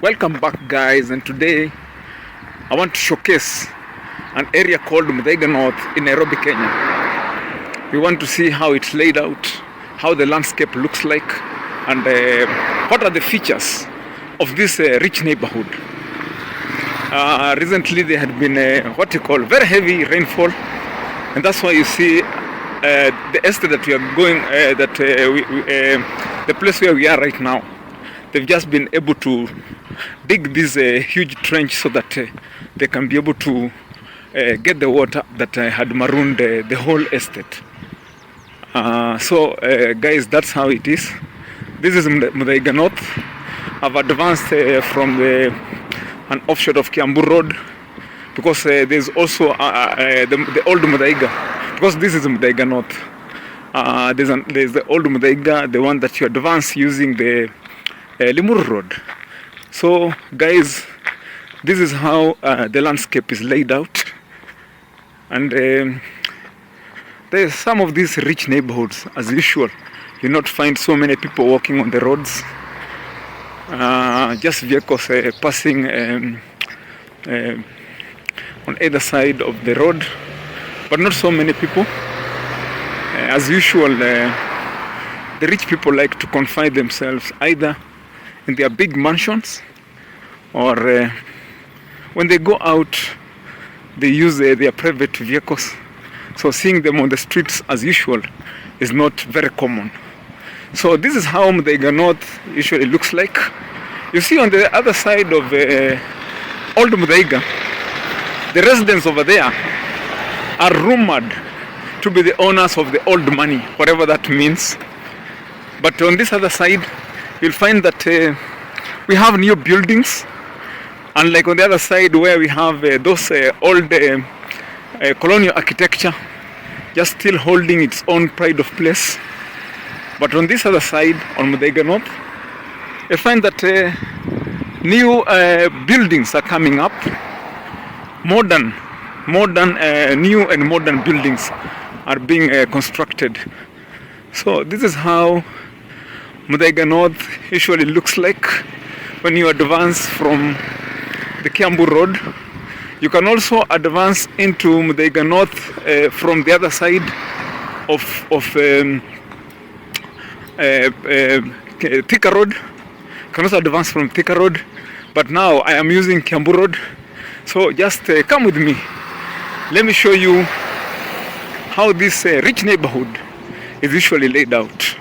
Welcome back, guys, and today I want to showcase an area called Muthaiga North in Nairobi, Kenya. We want to see how it's laid out, how the landscape looks like, and what are the features of this rich neighborhood. Recently there had been what you call very heavy rainfall, and that's why you see the estate that we are going, the place where we are right now. They've just been able to dig this huge trench so that they can be able to get the water that had marooned the whole estate. Guys, that's how it is. This is Muthaiga North. I've advanced from an offshot of Kiambu Road, because there's also the old Muthaiga, because this is Muthaiga North. There's the old Muthaiga, the one that you advance using the Limuru Road. So guys, this is how the landscape is laid out, and there's some of these rich neighborhoods. As usual, you not find so many people walking on the roads, just vehicles passing on either side of the road, but not so many people. As usual, the rich people like to confine themselves either in their big mansions, or when they go out, they use their private vehicles. So seeing them on the streets as usual is not very common. So this is how Muthaiga North usually looks like. You see on the other side of old Muthaiga, the residents over there are rumored to be the owners of the old money, whatever that means. But on this other side, you'll find that we have new buildings, unlike on the other side where we have those old colonial architecture just still holding its own pride of place. But on this other side, on Muthaiga North, you find that new buildings are coming up. New and modern buildings are being constructed. So this is how Muthaiga North usually looks like when you advance from the Kiambu Road. You can also advance into Muthaiga North from the other side of Thika Road. You can also advance from Thika Road, but now I am using Kiambu Road. So just come with me. Let me show you how this rich neighborhood is usually laid out.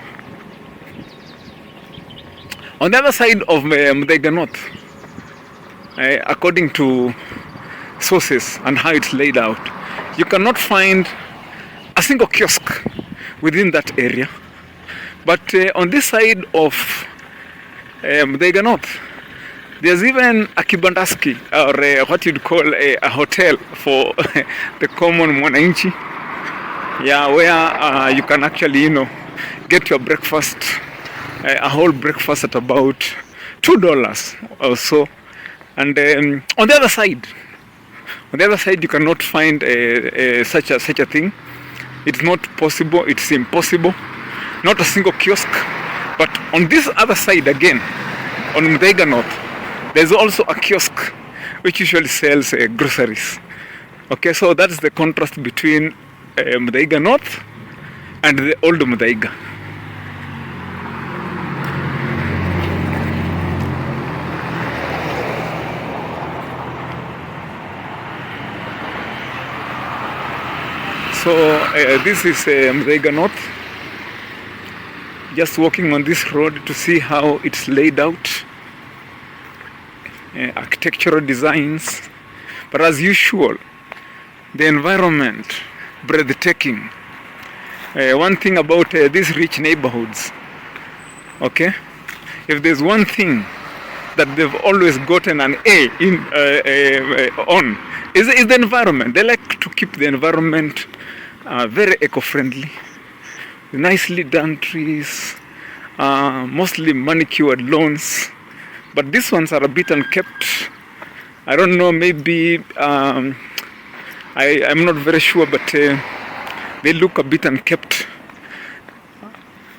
On the other side of Muthaiga North, according to sources and how it's laid out, you cannot find a single kiosk within that area. But on this side of Muthaiga North, there's even a kibandaski, or what you'd call a hotel for the common mwananchi. Yeah, where you can actually, get your breakfast, a whole breakfast at about $2 or so. And on the other side, you cannot find such a thing. It's not possible. It's impossible. Not a single kiosk. But on this other side again, on Muthaiga North, there's also a kiosk which usually sells groceries. Okay, so that's the contrast between Muthaiga North and the old Muthaiga. So this is Muthaiga North. Just walking on this road to see how it's laid out, architectural designs, but as usual, the environment breathtaking. One thing about these rich neighborhoods, okay, if there's one thing that they've always gotten an A in on, is the environment. They like to keep the environment very eco-friendly, nicely done trees, mostly manicured lawns, but these ones are a bit unkept. I don't know, maybe I'm not very sure, but they look a bit unkept.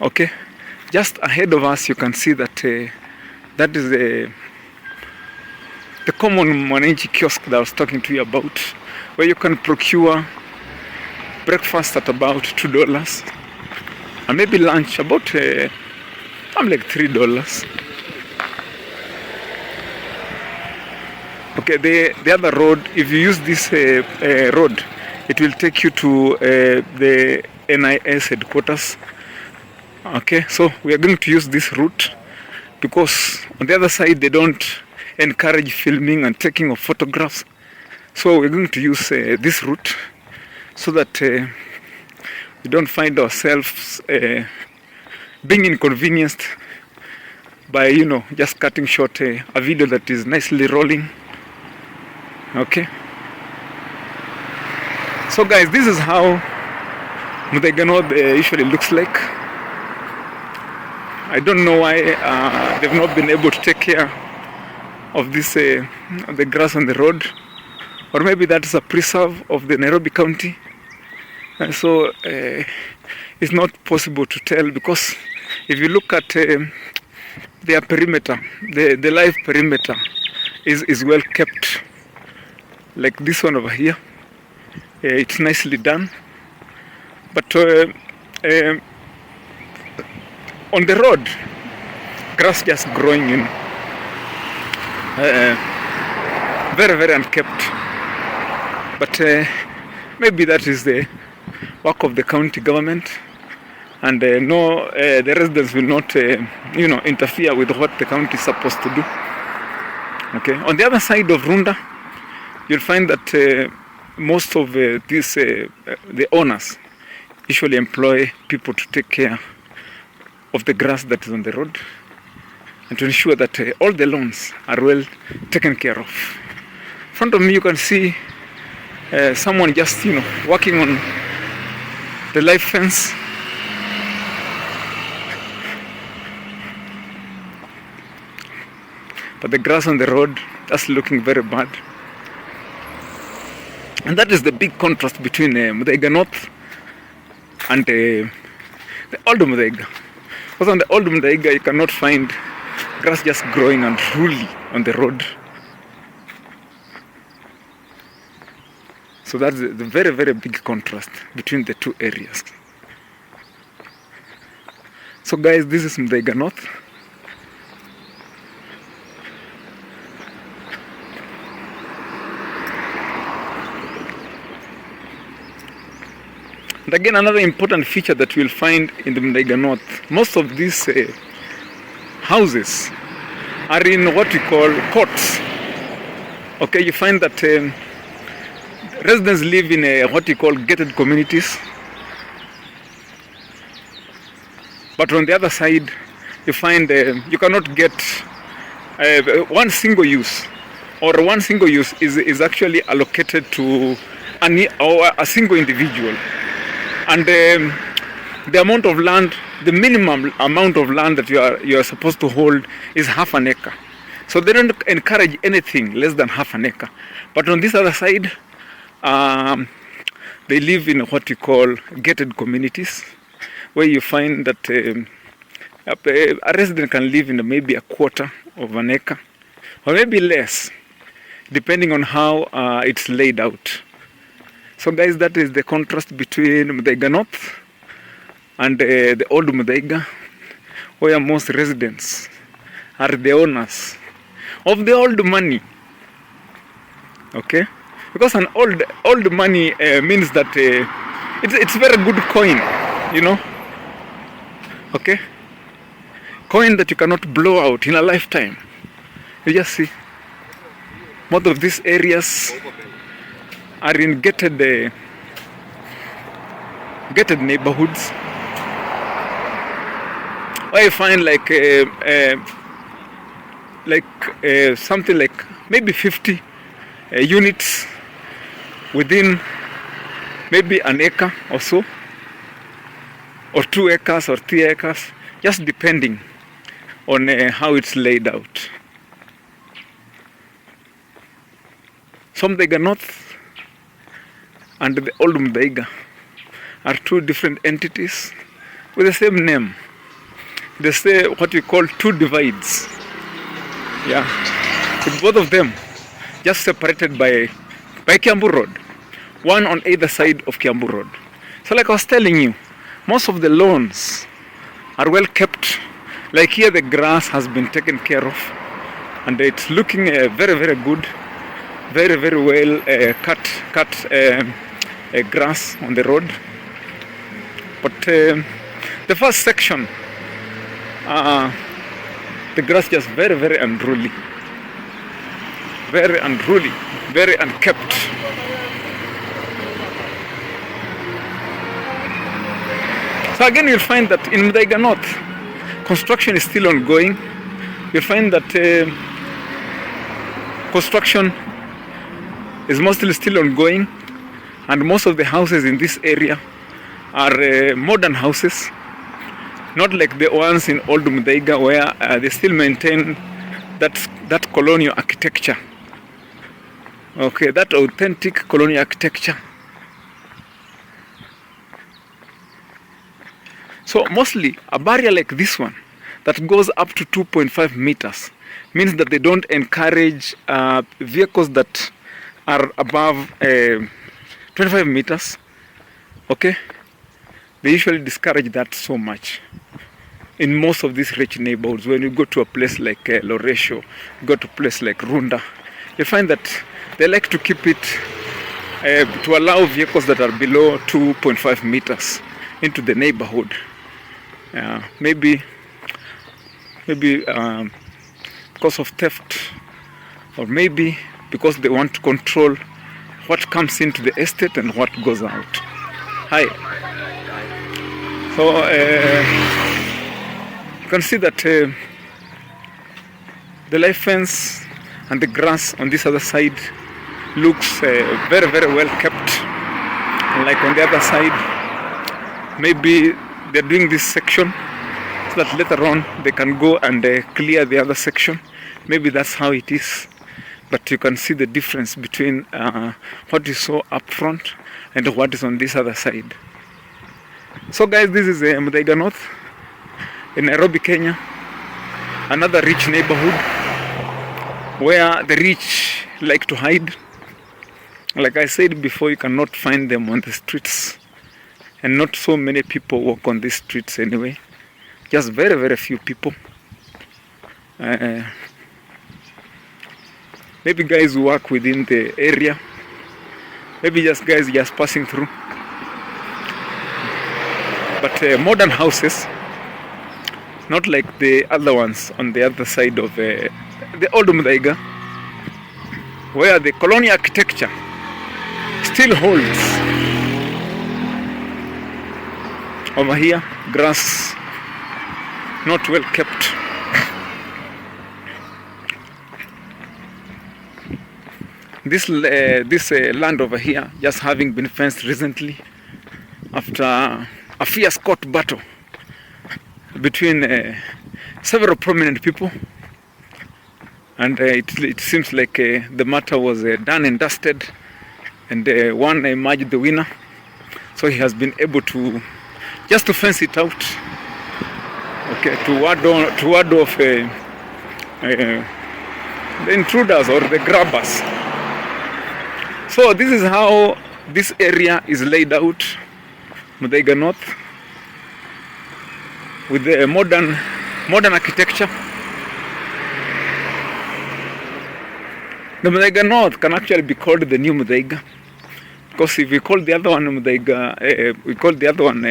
Okay, just ahead of us you can see that that is the common mwananchi kiosk that I was talking to you about, where you can procure breakfast at about $2 and maybe lunch about I'm like $3. Okay, the other road, if you use this road, it will take you to the NIS headquarters. Okay, so we are going to use this route because on the other side they don't encourage filming and taking of photographs. So we're going to use this route so that we don't find ourselves being inconvenienced by, just cutting short a video that is nicely rolling. Okay, so guys, this is how Muthaiga North usually looks like. I don't know why they've not been able to take care of this the grass on the road, or maybe that's a preserve of the Nairobi County, so it's not possible to tell, because if you look at their perimeter, the live perimeter is well kept. Like this one over here, it's nicely done, but on the road, grass just growing in, very, very unkept. But maybe that is the work of the county government, and the residents will not, interfere with what the county is supposed to do. Okay. On the other side of Runda, you'll find that most of the owners usually employ people to take care of the grass that is on the road and to ensure that all the lawns are well taken care of. In front of me, you can see someone just, working on the live fence. But the grass on the road, that's looking very bad. And that is the big contrast between Muthaiga North and the old Muthaiga. Because on the old Muthaiga, you cannot find grass just growing unruly on the road. So that's the very, very big contrast between the two areas. So guys, this is Muthaiga North. And again, another important feature that we'll find in the Muthaiga North, most of these houses are in what we call courts. Okay, you find that residents live in what we call gated communities. But on the other side, you find you cannot get one single use, or one single use is actually allocated to a single individual. And the amount of land, the minimum amount of land that you are supposed to hold is half an acre. So they don't encourage anything less than half an acre. But on this other side, they live in what we call gated communities, where you find that a resident can live in maybe a quarter of an acre, or maybe less, depending on how it's laid out. So guys, that is the contrast between Muthaiga North and the old Muthaiga, where most residents are the owners of the old money. Okay, because an old money means that it's very good coin, Okay, coin that you cannot blow out in a lifetime. You just see most of these areas are in gated neighborhoods, where you find something like maybe 50 units within maybe an acre or so, or 2 acres or 3 acres, just depending on how it's laid out. So Muthaiga North and the old Muthaiga are two different entities with the same name. They say what we call two divides. Yeah, with both of them just separated by Kiambu Road, one on either side of Kiambu Road. So like I was telling you, most of the lawns are well kept. Like here the grass has been taken care of and it's looking very, very good, very, very well cut grass on the road. But the first section, the grass just very, very unruly, very unruly, very unkept. So again, you'll find that in Muthaiga North, construction is still ongoing. You'll find that construction is mostly still ongoing, and most of the houses in this area are modern houses, not like the ones in old Muthaiga where they still maintain that colonial architecture. Okay, that authentic colonial architecture. So mostly a barrier like this one that goes up to 2.5 meters means that they don't encourage vehicles that are above 25 meters. Okay, they usually discourage that so much in most of these rich neighborhoods. When you go to a place like Loresho, go to a place like Runda, you find that they like to keep it to allow vehicles that are below 2.5 meters into the neighborhood. Maybe because of theft, or maybe because they want to control what comes into the estate and what goes out. Hi. So you can see that the life fence and the grass on this other side looks very, very well kept. Like on the other side, maybe they're doing this section so that later on they can go and clear the other section. Maybe that's how it is. But you can see the difference between what you saw up front and what is on this other side. So guys, this is Muthaiga North in Nairobi, Kenya. Another rich neighborhood where the rich like to hide. Like I said before, you cannot find them on the streets. And not so many people walk on these streets anyway. Just very, very few people. Maybe guys who work within the area. Maybe just guys just passing through. But modern houses, not like the other ones on the other side of the old Muthaiga, where the colonial architecture still holds. Over here, grass not well kept. This land over here just having been fenced recently after a fierce court battle between several prominent people, and it seems like the matter was done and dusted, and one emerged the winner. So he has been able to just to fence it out, okay, to ward off the intruders or the grabbers. So this is how this area is laid out, Muthaiga North, with the modern architecture. The Muthaiga North can actually be called the new Muthaiga. Because if we call the other one Muthaiga, we call the other one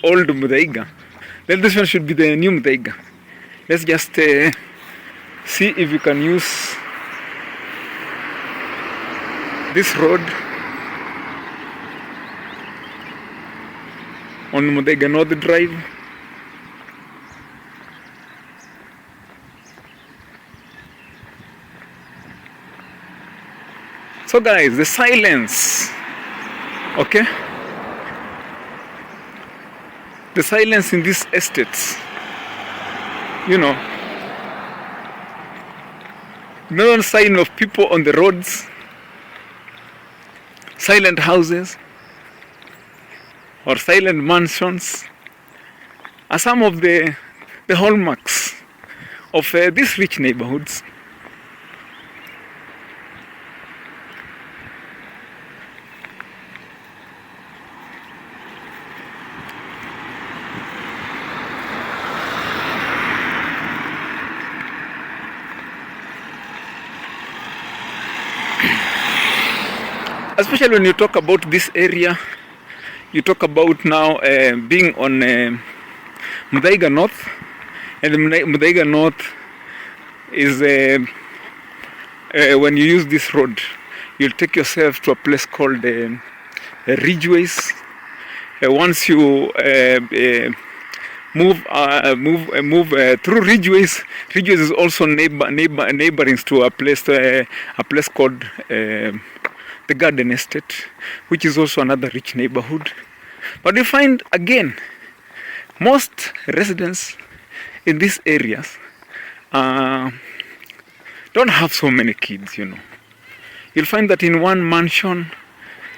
old Muthaiga, then this one should be the new Muthaiga. Let's just see if we can use this road on Muthaiga North Drive. So guys, the silence, okay? The silence in these estates, you know, no sign of people on the roads, silent houses or silent mansions are some of the hallmarks of these rich neighborhoods. especially when you talk about this area. You talk about now being on Muthaiga North, and Muthaiga North is when you use this road, you'll take yourself to a place called Ridgeways. Once you move through Ridgeways, Ridgeways is also neighboring to a place called the Garden Estate, which is also another rich neighborhood. But you find again, most residents in these areas don't have so many kids, you know. You'll find that in one mansion,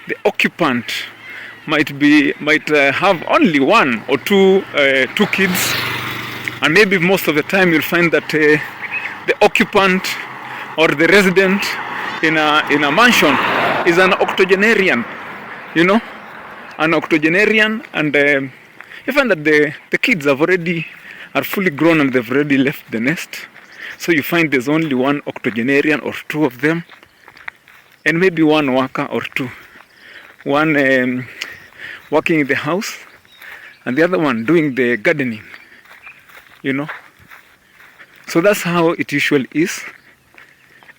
the occupant might have only one or two kids, and maybe most of the time you'll find that the occupant or the resident in a mansion is an octogenarian, you know, an octogenarian, and you find that the kids are fully grown and they've already left the nest. So you find there's only one octogenarian or two of them, and maybe one worker or two. One working in the house, and the other one doing the gardening, you know. So that's how it usually is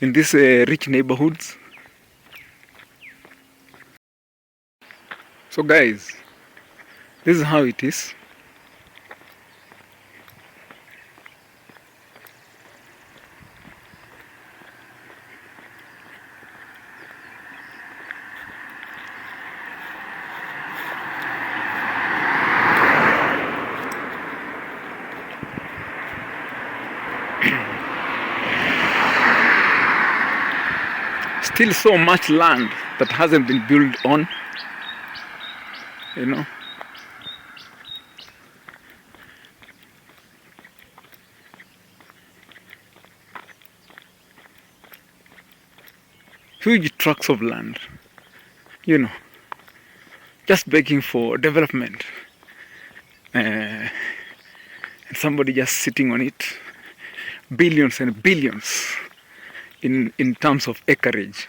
in these rich neighborhoods. So guys, this is how it is. Still so much land that hasn't been built on, you know. Huge tracts of land, you know, just begging for development, and somebody just sitting on it, billions and billions in terms of acreage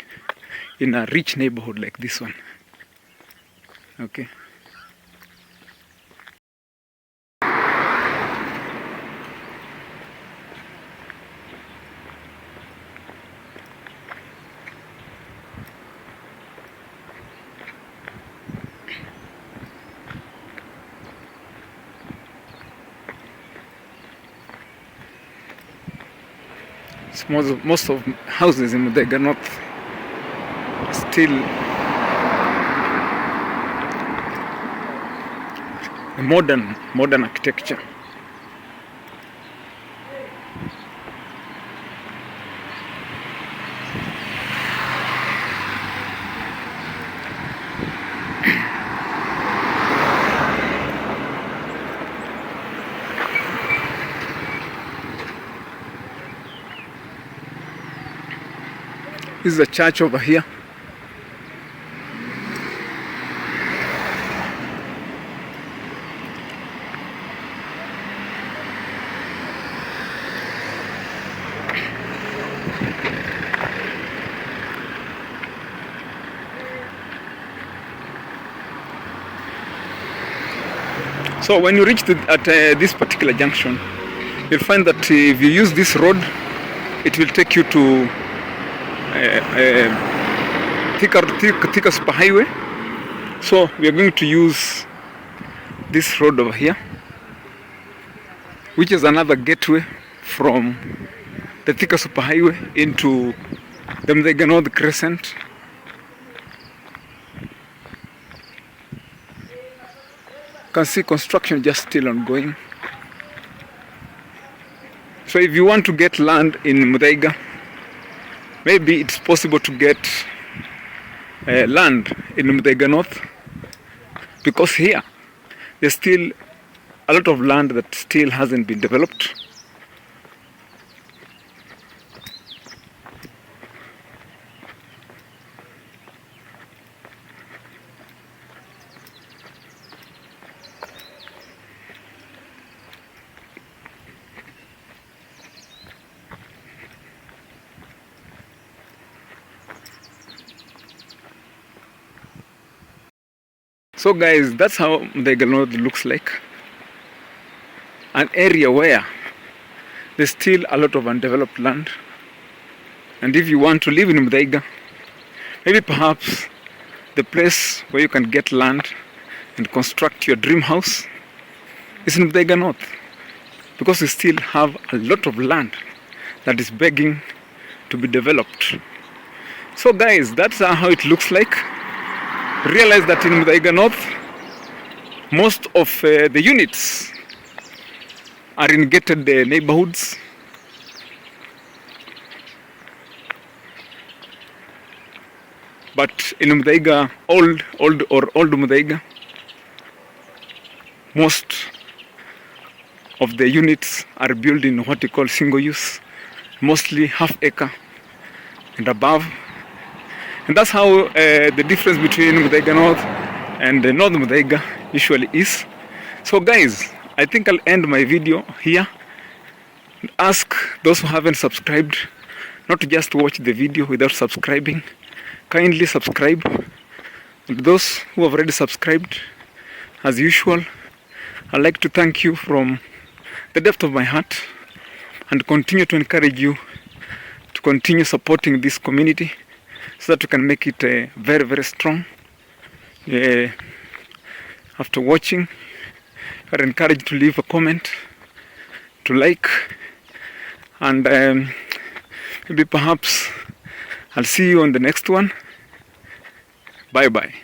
in a rich neighborhood like this one. Okay. Most of houses in Muthaiga North still modern architecture. This is a church over here. So when you reach at this particular junction, you'll find that if you use this road, it will take you to Thika Super Highway. So we are going to use this road over here, which is another gateway from the Thika Super Highway into the Muthaiga North Crescent. You can see construction just still ongoing. So if you want to get land in Muthaiga, maybe it's possible to get land in Muthaiga North, because here there's still a lot of land that still hasn't been developed. So guys, that's how Muthaiga North looks like. An area where there's still a lot of undeveloped land. And if you want to live in Muthaiga, maybe perhaps the place where you can get land and construct your dream house is in Muthaiga North. Because we still have a lot of land that is begging to be developed. So guys, that's how it looks like. Realize that in Muthaiga North, most of the units are in gated neighborhoods. But in Muthaiga, old Muthaiga, most of the units are built in what we call single use, mostly half acre and above. And that's how the difference between Muthaiga North and North Muthaiga usually is. So guys, I think I'll end my video here. Ask those who haven't subscribed not to just watch the video without subscribing. Kindly subscribe. And those who have already subscribed, as usual, I'd like to thank you from the depth of my heart and continue to encourage you to continue supporting this community so that we can make it very, very strong. After watching, you are encouraged to leave a comment, to like, and maybe perhaps I'll see you on the next one. Bye bye.